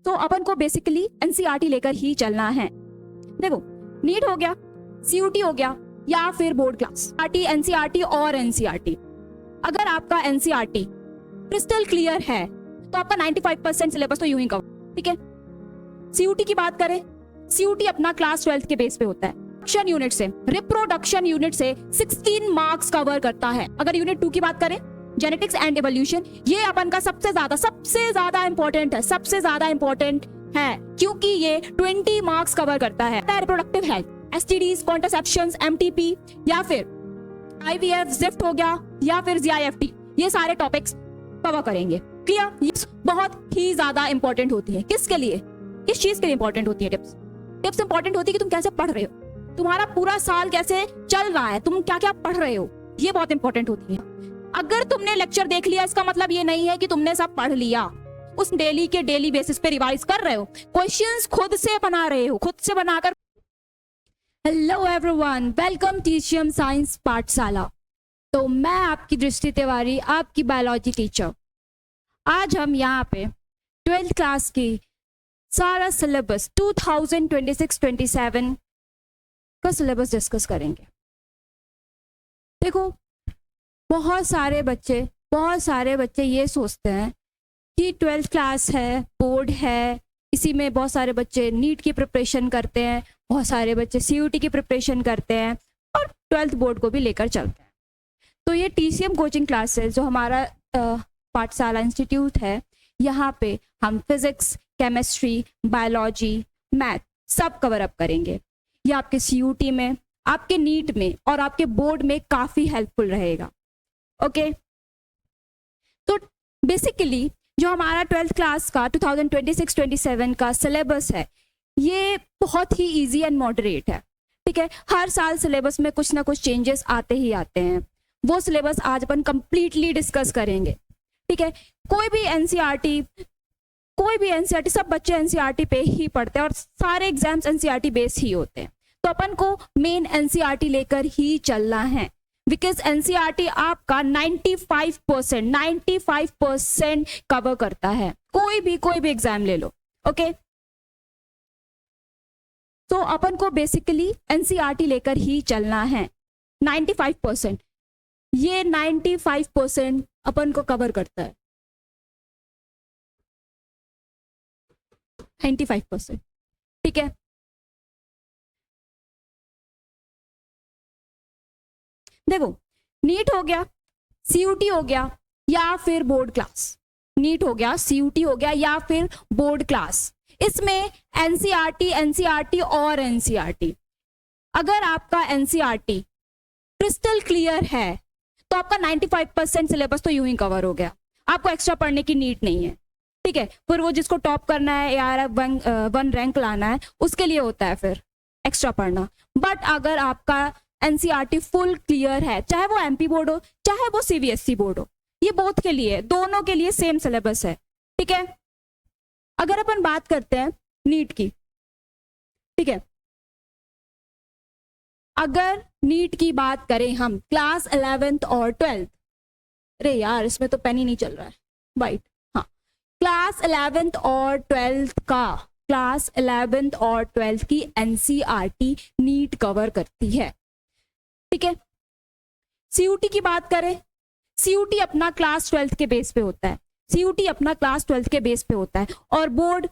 तो अपन को basically NCERT लेकर ही चलना है। देखो, नीट हो गया, सीयूटी हो गया, या फिर बोर्ड क्लास, एनसीईआरटी और एनसीईआरटी। अगर आपका एनसीईआरटी क्रिस्टल क्लियर है तो आपका 95% सिलेबस तो यूं ही कवर, ठीक है। सीयूटी की बात करें, सीयूटी अपना क्लास 12 के बेस पे होता है। रिप्रोडक्शन यूनिट से 16 मार्क्स कवर करता है। अगर यूनिट 2 की बात करें, जेनेटिक्स एंड एवोल्यूशन, ये अपन का सबसे ज्यादा इंपॉर्टेंट है क्योंकि ये 20 मार्क्स कवर करता है। रिप्रोडक्टिव हेल्थ, एसटीडीज, कॉन्ट्रासेप्शंस, एमटीपी या फिर आईवीएफ, ज़िफ्ट हो गया या फिर जीआईएफटी, ये सारे टॉपिक्स कवर करेंगे। क्लियर? ये बहुत ही ज्यादा इंपॉर्टेंट होती है। किसके लिए? किस चीज के लिए इंपॉर्टेंट होती है? टिप्स इंपॉर्टेंट होती है कि तुम कैसे पढ़ रहे हो, तुम्हारा पूरा साल कैसे चल रहा है, तुम क्या क्या पढ़ रहे हो, ये बहुत इंपॉर्टेंट होती है। अगर तुमने लेक्चर देख लिया, इसका मतलब ये नहीं है कि तुमने सब पढ़ लिया। उस डेली के डेली बेसिस पे रिवाइज कर रहे हो, क्वेश्चंस खुद से बना रहे हो, खुद से बनाकर। Hello everyone, welcome TCM science पाठशाला। तो मैं आपकी दृष्टि तिवारी, आपकी बायोलॉजी टीचर। आज हम यहाँ पे 12th क्लास की सारा सिलेबस 2026-27 का सिलेबस डिस्कस करेंगे। देखो, बहुत सारे बच्चे ये सोचते हैं कि 12th क्लास है, बोर्ड है, इसी में बहुत सारे बच्चे नीट की प्रिपरेशन करते हैं, बहुत सारे बच्चे सीयूटी की प्रिपरेशन करते हैं और 12th बोर्ड को भी लेकर चलते हैं। तो ये टीसीएम कोचिंग क्लासेस जो हमारा पाठशाला इंस्टीट्यूट है, यहाँ पे हम फिजिक्स, केमिस्ट्री, बायोलॉजी, मैथ सब कवर अप करेंगे। ये आपके सीयूटी में, आपके नीट में और आपके बोर्ड में काफ़ी हेल्पफुल रहेगा। ओके, तो बेसिकली जो हमारा 12th क्लास का 2026-27 का सिलेबस है, ये बहुत ही इजी एंड मॉडरेट है, ठीक है। हर साल सिलेबस में कुछ ना कुछ चेंजेस आते ही आते हैं। वो सिलेबस आज अपन कंप्लीटली डिस्कस करेंगे, ठीक है। कोई भी एनसीईआरटी, सब बच्चे एनसीईआरटी पे ही पढ़ते हैं और सारे एग्जाम्स एनसीईआरटी बेस ही होते हैं। तो अपन को मेन एनसीईआरटी लेकर ही चलना है, बिकॉज एनसीईआरटी आपका 95% कवर करता है। कोई भी एग्जाम ले लो, ओके। तो अपन को बेसिकली एनसीईआरटी लेकर ही चलना है। 95%, ये 95% अपन को कवर करता है। 95%, ठीक है। देखो, नीट हो गया, सीयूटी हो गया या फिर बोर्ड क्लास। नीट हो गया, सीयूटी हो गया या फिर बोर्ड क्लास। इसमें एनसीईआरटी और एनसीईआरटी। अगर आपका एनसीईआरटी क्रिस्टल क्लियर है तो आपका 95% सिलेबस तो यूं ही कवर हो गया। आपको एक्स्ट्रा पढ़ने की नीड नहीं है, ठीक है। फिर वो जिसको टॉप करना है या वन रैंक लाना है, उसके लिए होता है फिर एक्स्ट्रा पढ़ना। बट अगर आपका एनसीईआरटी फुल क्लियर है, चाहे वो एमपी बोर्ड हो, चाहे वो सीबीएसई बोर्ड हो, ये बोथ के लिए, दोनों के लिए सेम सिलेबस है, ठीक है। अगर अपन बात करते हैं नीट की, ठीक है, अगर नीट की बात करें हम क्लास 11th और 12th, अरे यार इसमें तो पेन ही नहीं चल रहा है, वाइट, हाँ, क्लास 11th और 12th की एनसीईआरटी नीट कवर करती है, ठीक है। सीयूटी की बात करें, सीयूटी अपना क्लास 12th के बेस पे होता है, और board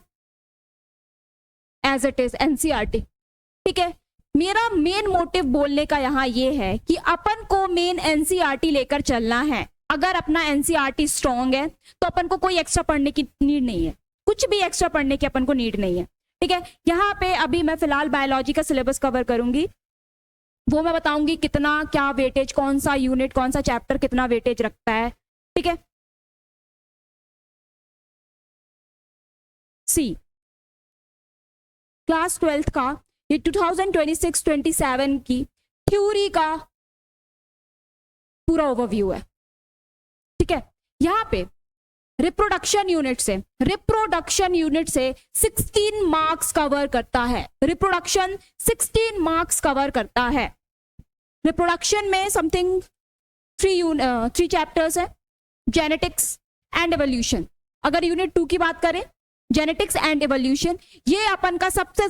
as it is NCERT, ठीक है। मेरा मेन मोटिव बोलने का यहाँ ये है कि अपन को मेन एनसीईआरटी लेकर चलना है। अगर अपना एनसीईआरटी स्ट्रॉन्ग है तो अपन को कोई एक्स्ट्रा पढ़ने की नीड नहीं है, कुछ भी एक्स्ट्रा पढ़ने की अपन को नीड नहीं है, ठीक है। यहाँ पे अभी मैं फिलहाल बायोलॉजी का सिलेबस कवर करूंगी, वो मैं बताऊंगी कितना क्या वेटेज, कौन सा यूनिट, कौन सा चैप्टर कितना वेटेज रखता है, ठीक है। सी क्लास 12th का ये 2026-27 की थ्योरी का पूरा ओवरव्यू है, ठीक है। यहाँ पे रिप्रोडक्शन यूनिट से 16 मार्क्स कवर करता है। रिप्रोडक्शन 16 मार्क्स कवर करता है। रिप्रोडक्शन में समथिंग 3 चैप्टर्स है, जेनेटिक्स एंड एवोल्यूशन। अगर यूनिट 2 की बात करें, जेनेटिक्स एंड इवोल्यूशन, ये अपन का सबसे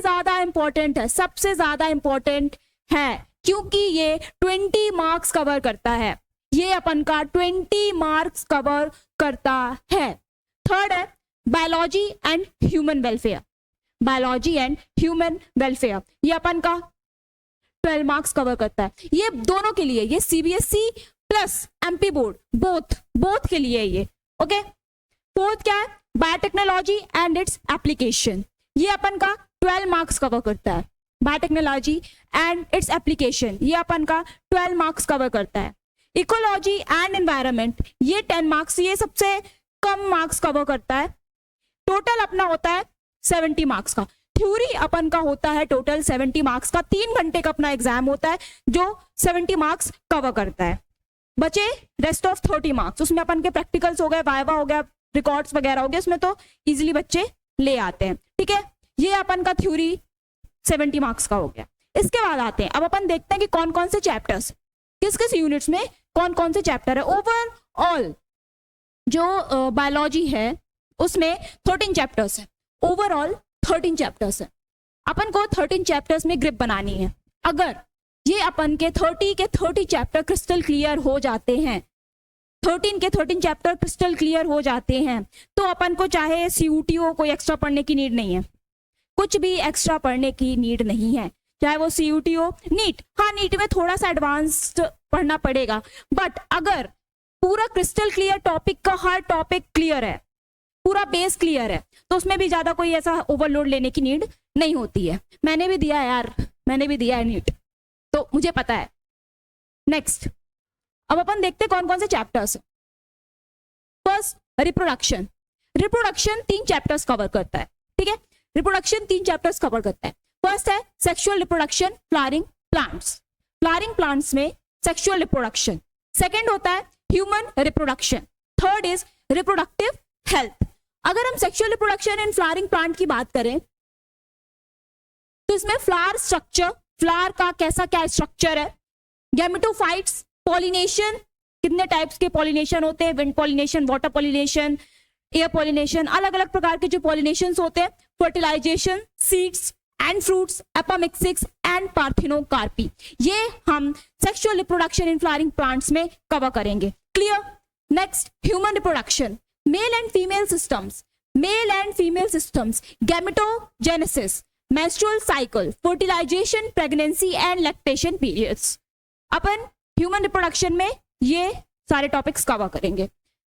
ज्यादा इंपॉर्टेंट है, सबसे ज्यादा इंपॉर्टेंट है, क्योंकि ये 20 मार्क्स कवर करता है, ये अपन का 20 मार्क्स कवर करता है। थर्ड है biology and human welfare, biology and human welfare, ये अपन का 12 मार्क्स कवर करता है। ये दोनों के लिए, ये CBSE plus MP board both के लिए ये, ओके। फोर्थ क्या है बायोटेक्नोलॉजी एंड इट्स एप्लीकेशन, ये अपन का 12 मार्क्स कवर करता है। बायोटेक्नोलॉजी एंड इट्स एप्लीकेशन, ये अपन का 12 मार्क्स कवर करता है। इकोलॉजी एंड एनवायरनमेंट, ये 10 मार्क्स, ये सबसे कम मार्क्स कवर करता है। टोटल अपना होता है 70 मार्क्स का। थ्योरी अपन का होता है टोटल 70 मार्क्स का, 3 घंटे का अपना एग्जाम होता है जो 70 मार्क्स कवर करता है। बचे रेस्ट ऑफ 30 मार्क्स, उसमें अपन के प्रैक्टिकल्स हो गए, वाइवा हो गया, रिकॉर्ड्स वगैरह हो गए, उसमें तो इजीली बच्चे ले आते हैं, ठीक है। ये अपन का थ्योरी 70 मार्क्स का हो गया। इसके बाद आते हैं, अब अपन देखते हैं कि कौन कौन से चैप्टर्स, किस किस यूनिट्स में कौन कौन से चैप्टर है। ओवरऑल जो बायोलॉजी है उसमें 13 चैप्टर्स है, ओवरऑल 13 चैप्टर्स है। अपन को 13 चैप्टर्स में ग्रिप बनानी है। अगर ये अपन के 30 चैप्टर क्रिस्टल क्लियर हो जाते हैं, 13 चैप्टर क्रिस्टल क्लियर हो जाते हैं, तो अपन को चाहे सीयूटीओ कोई एक्स्ट्रा पढ़ने की नीड नहीं है, कुछ भी एक्स्ट्रा पढ़ने की नीड नहीं है, चाहे वो सीयूटीओ, नीट, हाँ नीट में थोड़ा सा एडवांस्ड पढ़ना पड़ेगा, बट अगर पूरा क्रिस्टल क्लियर टॉपिक का हर टॉपिक क्लियर है, पूरा बेस क्लियर है, तो उसमें भी ज्यादा कोई ऐसा ओवरलोड लेने की नीड नहीं होती है। मैंने भी दिया है यार, मैंने भी दिया है नीट, तो मुझे पता है। नेक्स्ट, अब अपन देखते हैं कौन कौन से chapters. First reproduction, reproduction 3 chapters cover करता है, ठीक है। रिप्रोडक्शन 3 चैप्टर्स कवर करता है। फर्स्ट है sexual reproduction flowering plants, flowering plants में सेक्सुअल रिप्रोडक्शन। सेकंड होता है human reproduction. Third is reproductive health. अगर हम sexual reproduction in flowering plant की बात करें तो इसमें फ्लावर स्ट्रक्चर, फ्लावर का कैसा क्या स्ट्रक्चर है, गैमेटोफाइट्स, पॉलिनेशन, कितने टाइप्स के पॉलिनेशन होते हैं, wind pollination, water pollination, air pollination, अलग अलग प्रकार के जो पॉलिनेशन होते हैं, fertilisation, seeds and fruits, apomixis and parthenocarpy, ये हम sexual reproduction in flowering plants में कवर करेंगे। Clear. Next, human reproduction, male and female systems, male and female systems, gametogenesis, menstrual cycle, fertilization, pregnancy and lactation periods। अपन human reproduction में ये सारे topics cover करेंगे।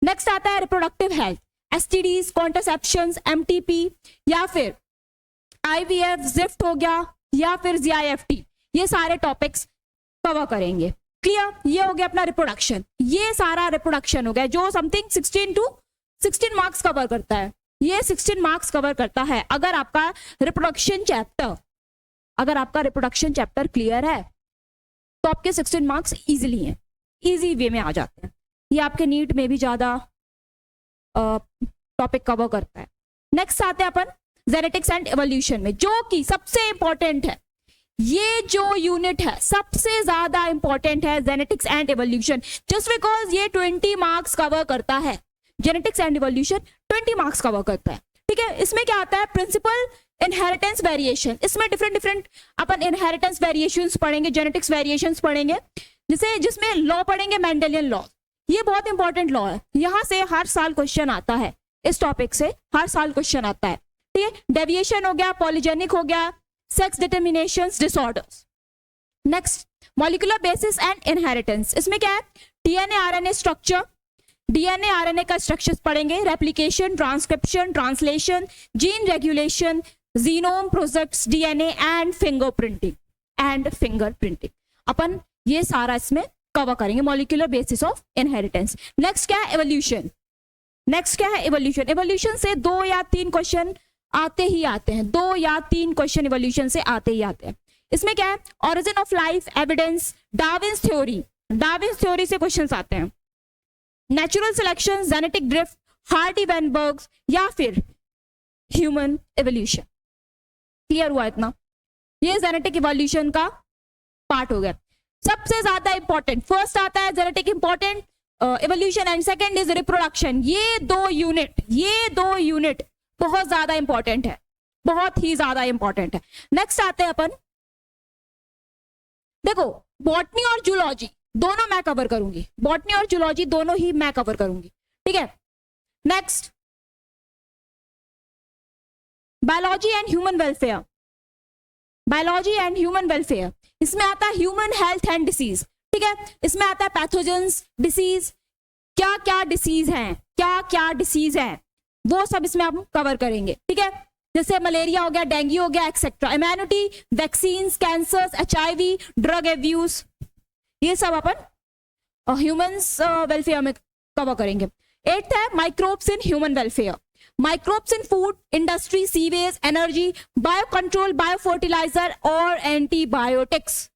Next आता है reproductive health, STDs, कॉन्ट्रासेप्शंस, MTP या फिर आईवीएफ, जिफ्ट हो गया या फिर जीआईएफटी, ये सारे टॉपिक्स कवर करेंगे। क्लियर। ये हो गया अपना रिप्रोडक्शन, ये सारा रिप्रोडक्शन हो गया जो समथिंग 16 मार्क्स कवर करता है, ये 16 मार्क्स कवर करता है। अगर आपका रिप्रोडक्शन चैप्टर क्लियर है तो आपके 16 मार्क्स इजीली हैं, इजी वे में आ जाते हैं। ये आपके नीट में भी ज्यादा टॉपिक कवर करता है। नेक्स्ट आते हैं अपन जेनेटिक्स एंड एवोल्यूशन में, जो कि सबसे इंपॉर्टेंट है। ये जो यूनिट है सबसे ज्यादा इंपॉर्टेंट है, genetics and evolution, just because ये 20 मार्क्स कवर करता है। Genetics and evolution 20 marks cover करता है, ठीक है। इसमें क्या आता है, प्रिंसिपल इनहेरिटेंस वेरिएशन, इसमें डिफरेंट अपन इनहेरिटेंस वेरिएशंस पढ़ेंगे, जेनेटिक्स वेरिएशंस पढ़ेंगे, जिसमें लॉ पढ़ेंगे, मेंडेलियन लॉ, ये बहुत इंपॉर्टेंट लॉ है। यहां से हर साल क्वेश्चन आता है, इस टॉपिक से हर साल क्वेश्चन आता है, ठीक है। डेविएशन हो गया, पॉलीजेनिक हो गया, sex determinations disorders. Next, molecular basis and inheritance, इसमें क्या है, DNA RNA structure, DNA RNA का स्ट्रक्चर्स पढ़ेंगे, replication, transcription, translation, gene regulation, genome projects, DNA and fingerprinting, अपन ये सारा इसमें कवर करेंगे, molecular basis of inheritance. Next क्या है, एवोल्यूशन। नेक्स्ट क्या है, एवोल्यूशन। एवोल्यूशन से 2 या 3 क्वेश्चन आते ही आते हैं, 2 या 3 क्वेश्चन एवोल्यूशन से आते ही आते हैं। इसमें क्या है, origin of life, evidence, Darwin's theory, Darwin's theory से क्वेश्चंस आते हैं, natural selection, genetic drift, Hardy-Weinberg या फिर ह्यूमन एवोल्यूशन। क्लियर हुआ इतना, ये जेनेटिक इवोल्यूशन का पार्ट हो गया। सबसे ज्यादा इंपॉर्टेंट फर्स्ट आता है genetic important, evolution and second is reproduction. ये दो यूनिट बहुत ज्यादा इंपॉर्टेंट है, बहुत ही ज्यादा इंपॉर्टेंट है. नेक्स्ट आते हैं अपन, देखो बॉटनी और जूलॉजी दोनों मैं कवर करूंगी, बॉटनी और जूलॉजी दोनों ही मैं कवर करूंगी, ठीक है. Next biology and human welfare, biology and human welfare, इसमें आता है ह्यूमन हेल्थ एंड डिसीज, ठीक है. इसमें आता है पैथोजेंस, डिसीज, क्या क्या डिसीज हैं, क्या क्या डिसीज है, वो सब इसमें हम कवर करेंगे, ठीक है. जैसे मलेरिया हो गया, डेंगू हो गया, etcetera. Immunity, vaccines, cancers, HIV, drug abuse, ये सब अपन ह्यूमंस वेलफेयर में कवर करेंगे. 8th है microbes in human welfare, microbes in food industry, sewage, energy, bio control, bio fertilizer और एंटीबायोटिक्स,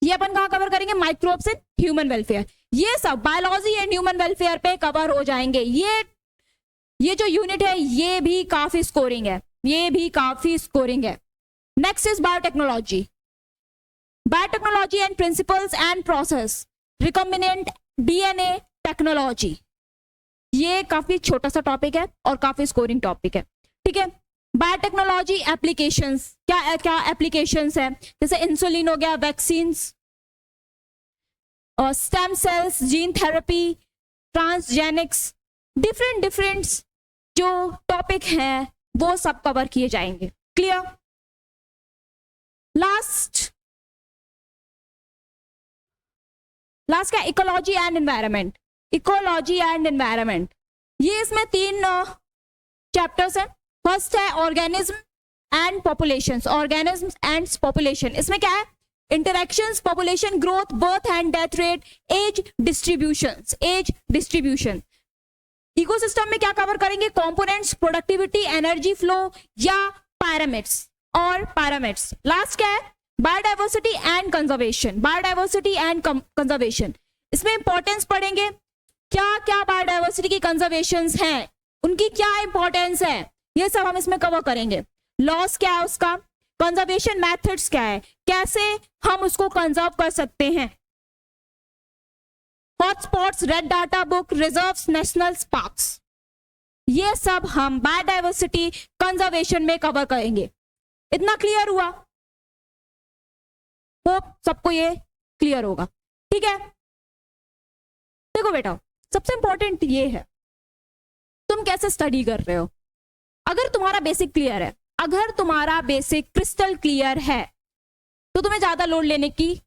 ये अपन कहां कवर करेंगे, माइक्रोब्स इन ह्यूमन वेलफेयर. ये सब बायोलॉजी एंड ह्यूमन वेलफेयर पे कवर हो जाएंगे. ये जो यूनिट है ये भी काफी स्कोरिंग है, ये भी काफी स्कोरिंग है. Next is biotechnology, biotechnology and principles and process, recombinant DNA technology, ये काफी छोटा सा टॉपिक है और काफी स्कोरिंग टॉपिक है, ठीक है. बायोटेक्नोलॉजी एप्लीकेशंस, क्या क्या एप्लीकेशंस है, जैसे इंसुलिन हो गया, vaccines, stem cells, gene therapy, transgenics, different जो टॉपिक हैं वो सब कवर किए जाएंगे. क्लियर. लास्ट क्या, ecology and environment, ecology and environment, ये इसमें 3 चैप्टर्स हैं. फर्स्ट है organism and populations, organism and population, इसमें क्या है, interactions, population growth, birth and death rate, age distribution. Ecosystem में क्या कवर करेंगे, कंपोनेंट्स, प्रोडक्टिविटी, एनर्जी फ्लो या पैरामीटर्स. लास्ट क्या है, biodiversity and conservation, biodiversity and conservation, इसमें इंपॉर्टेंस पढ़ेंगे, क्या क्या बायोडाइवर्सिटी की कंजर्वेशंस हैं, उनकी क्या इंपॉर्टेंस है, ये सब हम इसमें कवर करेंगे. लॉस क्या है उसका, कंजर्वेशन मेथड्स क्या है, कैसे हम उसको कंजर्व कर सकते हैं, hotspots, red data book, reserves, national parks, ये सब हम बायोडाइवर्सिटी कंजर्वेशन में कवर करेंगे. इतना क्लियर हुआ, होप सबको ये क्लियर होगा, ठीक है. देखो बेटा, सबसे इंपॉर्टेंट ये है तुम कैसे स्टडी कर रहे हो. अगर तुम्हारा बेसिक क्लियर है, अगर तुम्हारा बेसिक क्रिस्टल क्लियर है तो तुम्हें ज्यादा लोड लेने की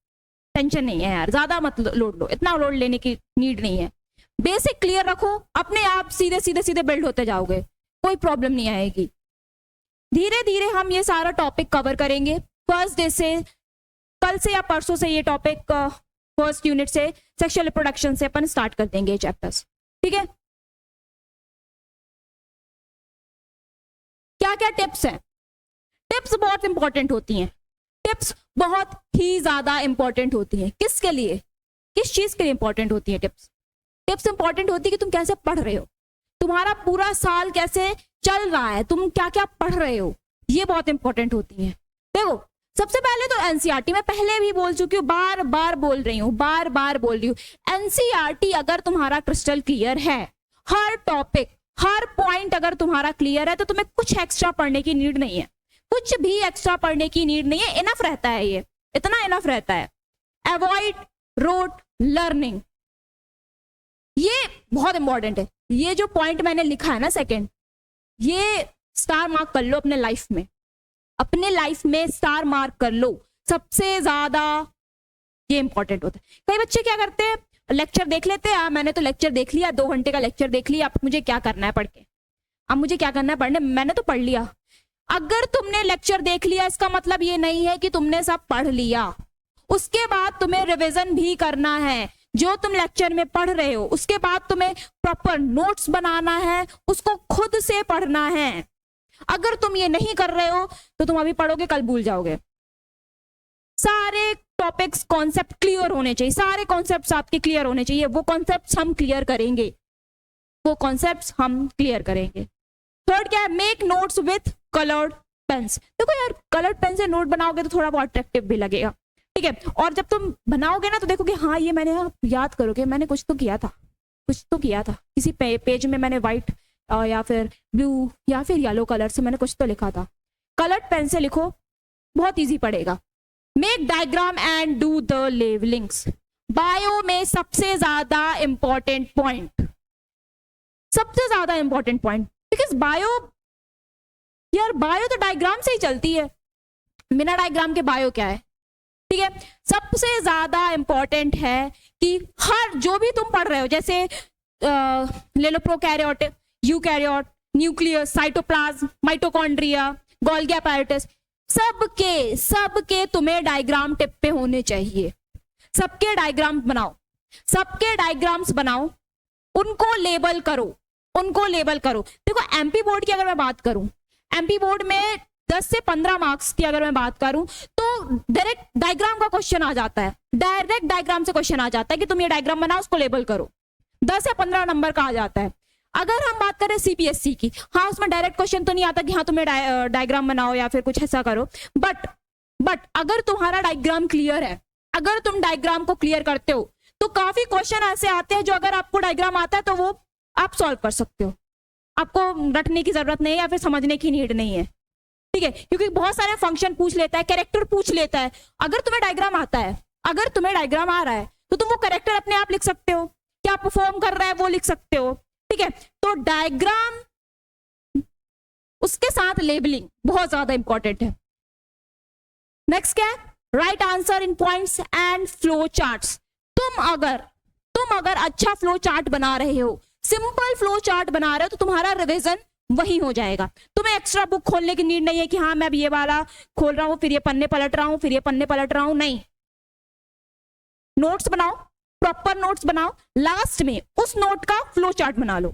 टेंशन नहीं है यार, ज्यादा मत लोड लो, इतना लोड लेने की नीड नहीं है. बेसिक क्लियर रखो, अपने आप सीधे बिल्ड होते जाओगे, कोई प्रॉब्लम नहीं आएगी. धीरे धीरे हम ये सारा टॉपिक कवर करेंगे. फर्स्ट डे से, कल से या परसों से ये टॉपिक फर्स्ट यूनिट से सेक्सुअल रिप्रोडक्शन से अपन स्टार्ट कर देंगे चैप्टर्स, ठीक है. क्या क्या टिप्स हैं, टिप्स बहुत इंपॉर्टेंट होती हैं, टिप्स बहुत ही ज्यादा इंपॉर्टेंट होती हैं. किसके लिए, किस चीज के लिए इंपॉर्टेंट होती है टिप्स. टिप्स इंपॉर्टेंट होती है कि तुम कैसे पढ़ रहे हो, तुम्हारा पूरा साल कैसे चल रहा है, तुम क्या क्या पढ़ रहे हो, ये बहुत इंपॉर्टेंट होती है. देखो सबसे पहले तो एनसीईआरटी, मैं पहले भी बोल चुकी हूँ, बार बार बोल रही हूँ, एनसीईआरटी अगर तुम्हारा क्रिस्टल क्लियर है, हर टॉपिक हर पॉइंट अगर तुम्हारा क्लियर है तो तुम्हें कुछ एक्स्ट्रा पढ़ने की नीड नहीं है, कुछ भी एक्स्ट्रा पढ़ने की नीड नहीं है. इनफ रहता है, ये इतना इनफ रहता है. अवॉइड रोट लर्निंग, ये बहुत इंपॉर्टेंट है. ये जो पॉइंट मैंने लिखा है ना सेकंड, ये स्टार मार्क कर लो अपने लाइफ में, अपने लाइफ में स्टार मार्क कर लो. सबसे ज्यादा ये इंपॉर्टेंट होता है. कई बच्चे क्या करते हैं, लेक्चर देख लेते हैं, मैंने तो लेक्चर देख लिया, 2 घंटे का लेक्चर देख लिया, अब मुझे क्या करना है पढ़ के, अब मुझे क्या करना है पढ़ने, मैंने तो पढ़ लिया. अगर तुमने लेक्चर देख लिया इसका मतलब ये नहीं है कि तुमने सब पढ़ लिया. उसके बाद तुम्हें रिवीजन भी करना है. जो तुम लेक्चर में पढ़ रहे हो उसके बाद तुम्हें प्रॉपर नोट्स बनाना है, उसको खुद से पढ़ना है. अगर तुम ये नहीं कर रहे हो तो तुम अभी पढ़ोगे, कल भूल जाओगे. सारे टॉपिक्स कॉन्सेप्ट क्लियर होने चाहिए, सारे कॉन्सेप्ट्स आपके क्लियर होने चाहिए. वो कॉन्सेप्ट्स हम क्लियर करेंगे, वो कॉन्सेप्ट्स हम क्लियर करेंगे. थर्ड क्या है, make notes with coloured pens. देखो यार, कलर्ड पेन से नोट बनाओगे तो थोड़ा बहुत अट्रैक्टिव भी लगेगा, ठीक है। और जब तुम बनाओगे ना तो देखोगे हाँ ये मैंने, याद करोगे मैंने कुछ तो किया था, कुछ तो किया था, किसी पेज में मैंने व्हाइट या फिर ब्लू या फिर येलो कलर से मैंने कुछ तो लिखा था। कलर्ड पेन से लिखो, बहुत इजी पड़ेगा। Make diagram and do the labellings. Bio में सबसे ज्यादा इंपॉर्टेंट पॉइंट, सबसे ज्यादा इंपॉर्टेंट पॉइंट, बिकॉज बायो, यार बायो तो डायग्राम से ही चलती है, बिना डायग्राम के बायो क्या है, ठीक है। सबसे ज्यादा इंपॉर्टेंट है कि हर जो भी तुम पढ़ रहे हो, जैसे ले लो prokaryote, eukaryote, nucleus, cytoplasm, mitochondria, Golgi apparatus, सबके तुम्हें डायग्राम टिप पे होने चाहिए। सबके डायग्राम बनाओ, सबके डायग्राम्स बनाओ, उनको लेबल करो, उनको लेबल करो। देखो एमपी बोर्ड की अगर मैं बात करूं, एमपी बोर्ड में 10 से 15 मार्क्स की अगर मैं बात करूं तो डायरेक्ट डायग्राम का क्वेश्चन आ जाता है, डायरेक्ट डायग्राम से क्वेश्चन आ जाता है कि तुम ये डायग्राम बनाओ, उसको लेबल करो, 10 या 15 नंबर का आ जाता है। अगर हम बात करें सीपीएससी की, हाँ उसमें डायरेक्ट क्वेश्चन तो नहीं आता कि हाँ तुम्हें डायग्राम बनाओ या फिर कुछ ऐसा करो, बट अगर तुम्हारा डायग्राम क्लियर है, अगर तुम डायग्राम को क्लियर करते हो तो काफी क्वेश्चन ऐसे आते हैं जो अगर आपको डायग्राम आता है तो वो आप सॉल्व कर सकते हो, आपको रटने की जरूरत नहीं है या फिर समझने की नीड नहीं है, ठीक है। क्योंकि बहुत सारे फंक्शन पूछ लेता है, कैरेक्टर पूछ लेता है। अगर तुम्हें डायग्राम आता है, अगर तुम्हें डायग्राम आ रहा है तो तुम वो कैरेक्टर अपने आप लिख सकते हो, क्या परफॉर्म कर रहा है वो लिख सकते हो, ठीक है। तो डायग्राम, उसके साथ लेबलिंग बहुत ज्यादा इंपॉर्टेंट है। नेक्स्ट क्या है, right answer in points and flow charts. तुम अगर अच्छा फ्लो चार्ट बना रहे हो, सिंपल फ्लो चार्ट बना रहे हो तो तुम्हारा रिवीजन वही हो जाएगा। तुम्हें एक्स्ट्रा बुक खोलने की नीड नहीं है कि हाँ मैं अब ये वाला खोल रहा हूं, फिर ये पन्ने पलट रहा हूं, फिर ये पन्ने पलट रहा हूं, नहीं। नोट्स बनाओ, प्रॉपर नोट्स बनाओ, लास्ट में उस नोट का फ्लो चार्ट बना लो,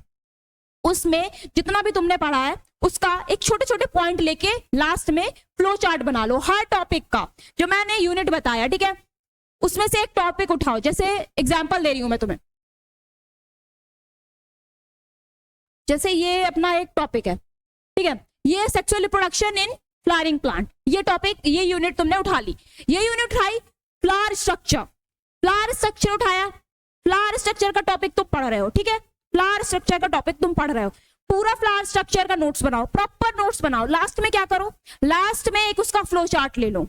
उसमें जितना भी तुमने पढ़ा है उसका एक छोटे छोटे पॉइंट लेके लास्ट में फ्लो चार्ट बना लो हर टॉपिक का, जो मैंने यूनिट बताया, ठीक है। उसमें से एक टॉपिक उठाओ, जैसे एग्जांपल दे रही हूं मैं तुम्हें, जैसे ये अपना एक टॉपिक है, ठीक है, ये sexual reproduction in flowering plant, ये टॉपिक, ये यूनिट तुमने उठा ली, ये यूनिट उठाई, फ्लावर स्ट्रक्चर, फ्लावर स्ट्रक्चर उठाया, फ्लावर स्ट्रक्चर का टॉपिक तुम पढ़ रहे हो, ठीक है, फ्लावर स्ट्रक्चर का टॉपिक तुम पढ़ रहे हो, पूरा फ्लावर स्ट्रक्चर का नोट्स बनाओ, प्रॉपर नोट्स बनाओ। लास्ट में क्या करो, लास्ट में एक उसका फ्लो चार्ट ले लो,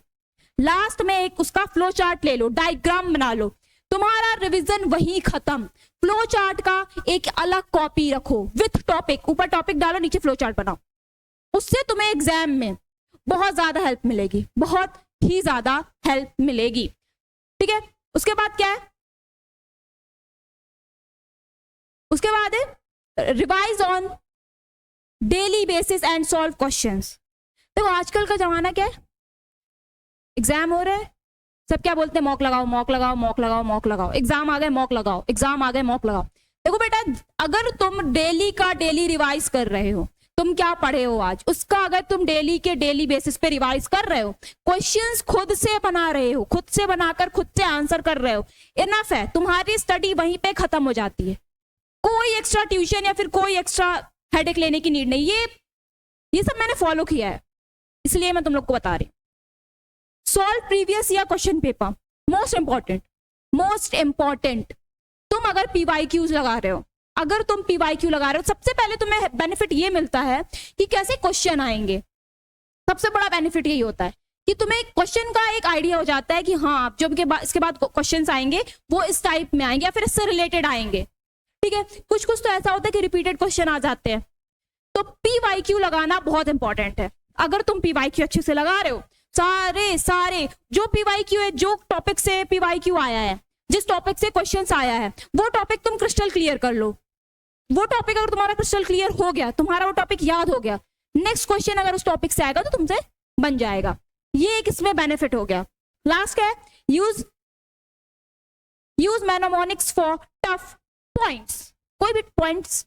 लास्ट में एक उसका फ्लो चार्ट ले लो, डायग्राम बना लो, तुम्हारा रिवीजन वही खत्म। फ्लो चार्ट का एक अलग कॉपी रखो विथ टॉपिक, ऊपर टॉपिक डालो, नीचे फ्लो चार्ट बनाओ, उससे तुम्हें एग्जाम में बहुत ज्यादा हेल्प मिलेगी, बहुत ही ज्यादा हेल्प मिलेगी, ठीक है। उसके बाद क्या है, उसके बाद है revise on daily basis and solve questions. देखो आजकल का जमाना क्या है, एग्जाम हो रहे हैं, सब क्या बोलते हैं, मॉक लगाओ, मॉक लगाओ, मॉक लगाओ, मॉक लगाओ, एग्जाम आ गए मॉक लगाओ, एग्जाम आ गए मॉक लगाओ। देखो बेटा, अगर तुम डेली का डेली रिवाइज कर रहे हो, तुम क्या पढ़े हो आज, उसका अगर तुम डेली के डेली बेसिस पे रिवाइज कर रहे हो, क्वेश्चंस खुद से बना रहे हो, खुद से बनाकर खुद से आंसर कर रहे हो, इनफ है, तुम्हारी स्टडी वहीं पे खत्म हो जाती है। कोई एक्स्ट्रा ट्यूशन या फिर कोई एक्स्ट्रा हेडेक लेने की नीड नहीं। ये सब मैंने फॉलो किया है, इसलिए मैं तुम लोग को बता रही हूँ। Solve previous year question paper, most important, most important. तुम अगर पीवाईक्यूज लगा रहे हो, अगर तुम पीवाईक्यू लगा रहे हो, सबसे पहले तुम्हें बेनिफिट ये मिलता है कि कैसे क्वेश्चन आएंगे। सबसे बड़ा बेनिफिट यही होता है कि तुम्हें क्वेश्चन का एक आइडिया हो जाता है कि हाँ जब इसके बाद क्वेश्चंस आएंगे वो इस टाइप में आएंगे या फिर इससे रिलेटेड आएंगे, ठीक है। कुछ कुछ तो ऐसा होता है कि रिपीटेड क्वेश्चन आ जाते हैं, तो पीवाईक्यू लगाना बहुत इंपॉर्टेंट है। अगर तुम पीवाईक्यू अच्छे से लगा रहे हो, सारे जो पीवाईक्यू है, जो टॉपिक से पीवाईक्यू आया है, जिस टॉपिक से क्वेश्चंस आया है, वो टॉपिक तुम क्रिस्टल क्लियर कर लो। वो टॉपिक अगर तुम्हारा क्रिस्टल क्लियर हो गया, तुम्हारा वो टॉपिक याद हो गया, नेक्स्ट क्वेश्चन अगर उस टॉपिक से आएगा तो तुमसे बन जाएगा। ये एक इसमें बेनिफिट हो गया। लास्ट है यूज मेनोमोनिक्स फॉर टफ पॉइंट्स। कोई भी पॉइंट्स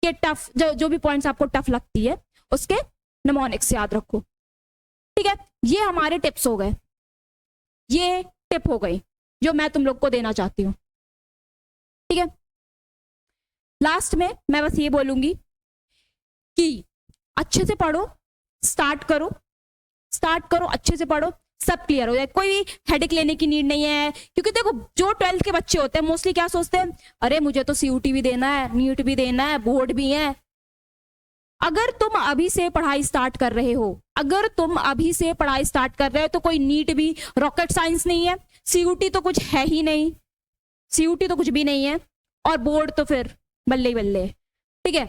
के टफ, जो भी पॉइंट्स आपको टफ लगती है उसके निमोनिक्स याद रखो, ठीक है। ये हमारे टिप्स हो गए, ये टिप हो गई जो मैं तुम लोग को देना चाहती हूँ, ठीक है। लास्ट में मैं बस ये बोलूंगी कि अच्छे से पढ़ो, स्टार्ट करो अच्छे से पढ़ो, सब क्लियर हो जाए, कोई भी हेडेक लेने की नीड नहीं है। क्योंकि देखो जो 12th के बच्चे होते हैं मोस्टली क्या सोचते हैं, अरे मुझे तो सीयूटी भी देना है, नीट भी देना है, बोर्ड भी है। अगर तुम अभी से पढ़ाई स्टार्ट कर रहे हो, अगर तुम अभी से पढ़ाई स्टार्ट कर रहे हो तो कोई नीट भी रॉकेट साइंस नहीं है, सीयूटी तो कुछ है ही नहीं, सीयूटी तो कुछ भी नहीं है, और बोर्ड तो फिर बल्ले ही बल्ले। ठीक है,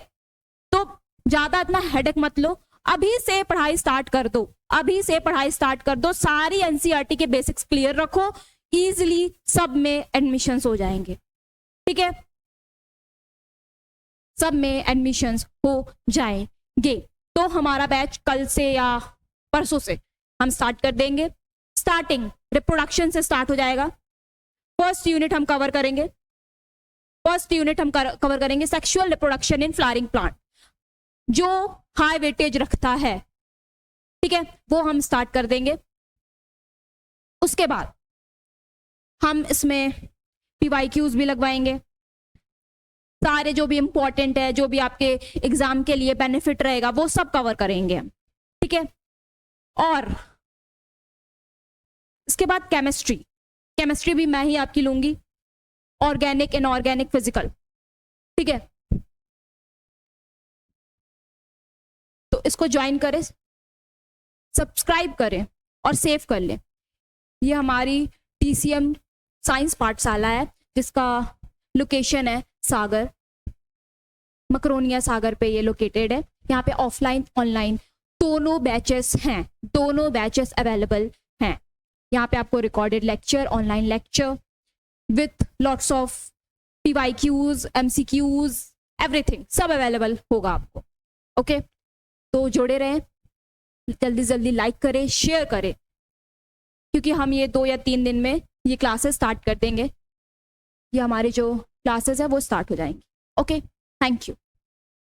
तो ज्यादा इतना हेडेक मत लो, अभी से पढ़ाई स्टार्ट कर दो, अभी से पढ़ाई स्टार्ट कर दो, सारी एनसीईआरटी के बेसिक्स क्लियर रखो, इजीली सब में एडमिशंस हो जाएंगे। ठीक है, सब में एडमिशंस हो जाएंगे। तो हमारा बैच कल से या परसों से हम स्टार्ट कर देंगे। स्टार्टिंग रिप्रोडक्शन से स्टार्ट हो जाएगा। फर्स्ट यूनिट हम कवर करेंगे, कवर करेंगे sexual reproduction in flowering plant, जो हाई वेटेज रखता है। ठीक है, वो हम स्टार्ट कर देंगे। उसके बाद हम इसमें पीवाईक्यूज भी लगवाएंगे, सारे जो भी इंपॉर्टेंट है, जो भी आपके एग्जाम के लिए बेनिफिट रहेगा वो सब कवर करेंगे। ठीक है, और इसके बाद केमिस्ट्री भी मैं ही आपकी लूंगी, ऑर्गेनिक इनऑर्गेनिक फिजिकल। ठीक है, तो इसको ज्वाइन करें, सब्सक्राइब करें और सेव कर लें। ये हमारी टीसीएम साइंस पाठशाला है, जिसका लोकेशन है सागर, मकरोनिया सागर पे ये लोकेटेड है। यहाँ पे ऑफलाइन ऑनलाइन दोनों बैचेस हैं, दोनों बैचेस अवेलेबल हैं। यहाँ पे आपको recorded lecture, online lecture with lots of PYQs, MCQs, everything सब अवेलेबल होगा आपको। ओके, तो जुड़े रहें, जल्दी जल्दी लाइक करें, शेयर करें, क्योंकि हम ये 2 या 3 दिन में ये क्लासेस स्टार्ट कर देंगे। ये हमारी जो क्लासेस है वो स्टार्ट हो जाएंगी। Okay, thank you.